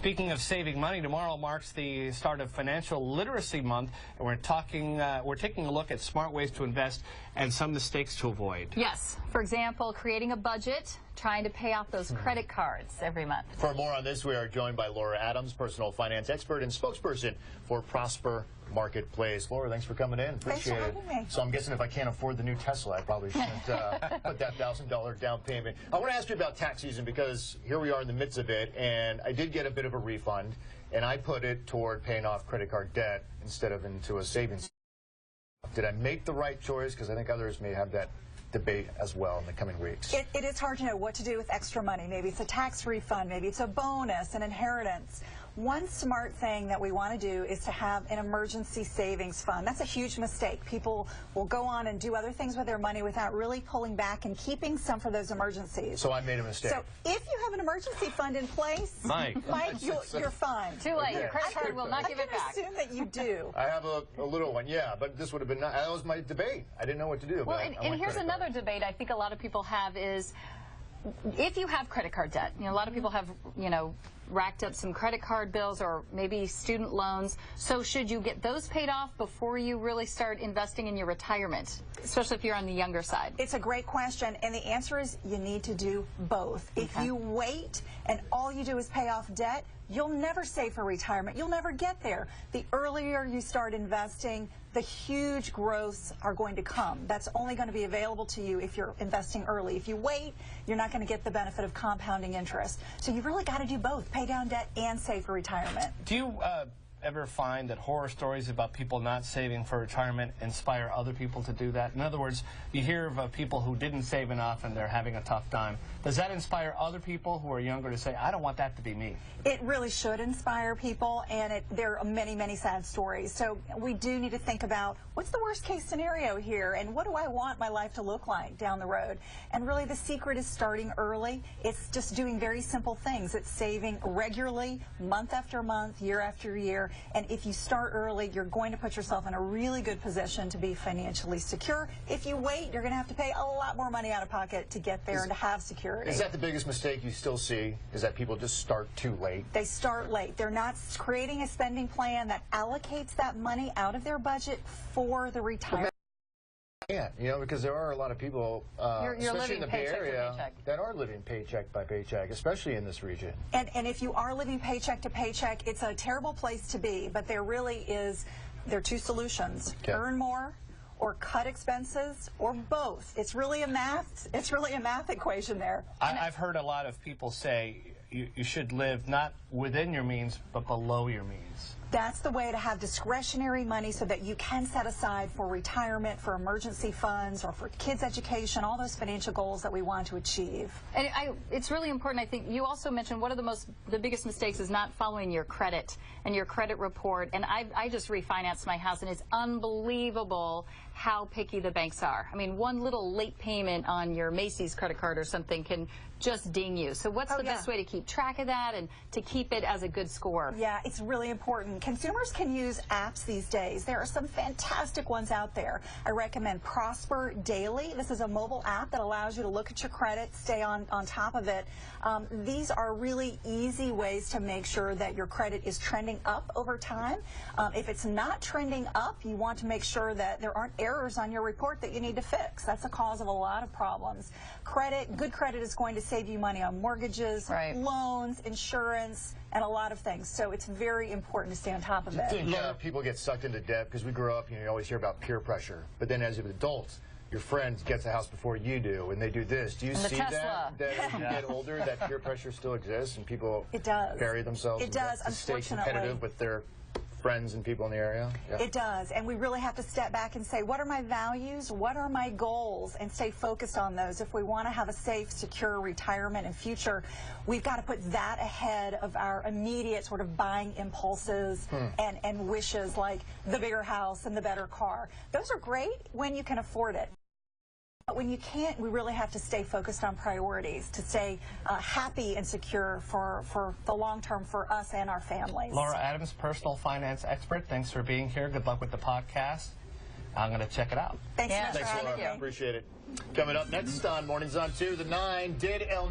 Speaking of saving money, tomorrow marks the start of Financial Literacy Month, and we're taking a look at smart ways to invest and some mistakes to avoid. Yes. For example, creating a budget, trying to pay off those credit cards every month. For more on this, we are joined by Laura Adams, personal finance expert and spokesperson for Prosper Marketplace. Laura, thanks for coming in. Appreciate it. Thanks for having me. So I'm guessing if I can't afford the new Tesla, I probably shouldn't put that $1,000 down payment. I want to ask you about tax season because here we are in the midst of it, and I did get a bit of a refund, and I put it toward paying off credit card debt instead of into a savings. Did I make the right choice? Because I think others may have that debate as well in the coming weeks. It is hard to know what to do with extra money. Maybe it's a tax refund, maybe it's a bonus, an inheritance. One smart thing that we want to do is to have an emergency savings fund. That's a huge mistake. People will go on and do other things with their money without really pulling back and keeping some for those emergencies. So I made a mistake. So if you have an emergency fund in place, Mike, you're fine. Too late. Your credit card will not give it back. I can assume that you do. I have a little one, yeah, but this would have been, that was my debate. I didn't know what to do. Well, and here's another debate I think a lot of people have is, if you have credit card debt, a lot of people have, racked up some credit card bills or maybe student loans. So should you get those paid off before you really start investing in your retirement, especially if you're on the younger side? It's a great question, and the answer is you need to do both. Okay. If you wait and all you do is pay off debt, you'll never save for retirement. You'll never get there. The earlier you start investing, the huge growths are going to come. That's only going to be available to you if you're investing early. If you wait, you're not going to get the benefit of compounding interest. So you've really got to do both, pay down debt and save for retirement. Do you ever find that horror stories about people not saving for retirement inspire other people to do that? In other words, you hear of people who didn't save enough and they're having a tough time. Does that inspire other people who are younger to say, I don't want that to be me? It really should inspire people, and there are many, many sad stories. So we do need to think about what's the worst case scenario here, and what do I want my life to look like down the road? And really the secret is starting early. It's just doing very simple things. It's saving regularly, month after month, year after year. And if you start early, you're going to put yourself in a really good position to be financially secure. If you wait, you're going to have to pay a lot more money out of pocket to get there and to have security. Is that the biggest mistake you still see, is that people just start too late? They start late. They're not creating a spending plan that allocates that money out of their budget for the retirement. Yeah, because there are a lot of people, especially in the Bay Area, that are living paycheck by paycheck, especially in this region. And if you are living paycheck to paycheck, it's a terrible place to be, but there are two solutions. Okay. Earn more or cut expenses, or both. It's really a math equation there. I've heard a lot of people say you should live not within your means, but below your means. That's the way to have discretionary money so that you can set aside for retirement, for emergency funds, or for kids' education, all those financial goals that we want to achieve. And it's really important, I think. You also mentioned one of the biggest mistakes is not following your credit and your credit report. And I just refinanced my house, and it's unbelievable how picky the banks are. I mean, one little late payment on your Macy's credit card or something can just ding you. So what's the best way to keep track of that and to keep it as a good score? Yeah, it's really important. Consumers can use apps these days. There are some fantastic ones out there. I recommend Prosper Daily. This is a mobile app that allows you to look at your credit, stay on top of it. These are really easy ways to make sure that your credit is trending up over time. If it's not trending up, you want to make sure that there aren't errors on your report that you need to fix. That's the cause of a lot of problems. Good credit is going to save you money on mortgages, loans, insurance, and a lot of things. So it's very important to stay on top of it. Yeah, people get sucked into debt because we grew up, you always hear about peer pressure. But then as adults, your friend gets a house before you do, and they do this. Do you see that as you get older, that peer pressure still exists, and people bury themselves to stay competitive with their friends and people in the area? Yeah. It does, and we really have to step back and say, what are my values, what are my goals, and stay focused on those. If we want to have a safe, secure retirement and future, we've got to put that ahead of our immediate sort of buying impulses and wishes, like the bigger house and the better car. Those are great when you can afford it. But when you can't, we really have to stay focused on priorities to stay happy and secure for the long term for us and our families. Laura Adams, personal finance expert, thanks for being here. Good luck with the podcast. I'm going to check it out. Thanks, Laura. Appreciate it. Coming up next on Mornings on 2, the 9, did El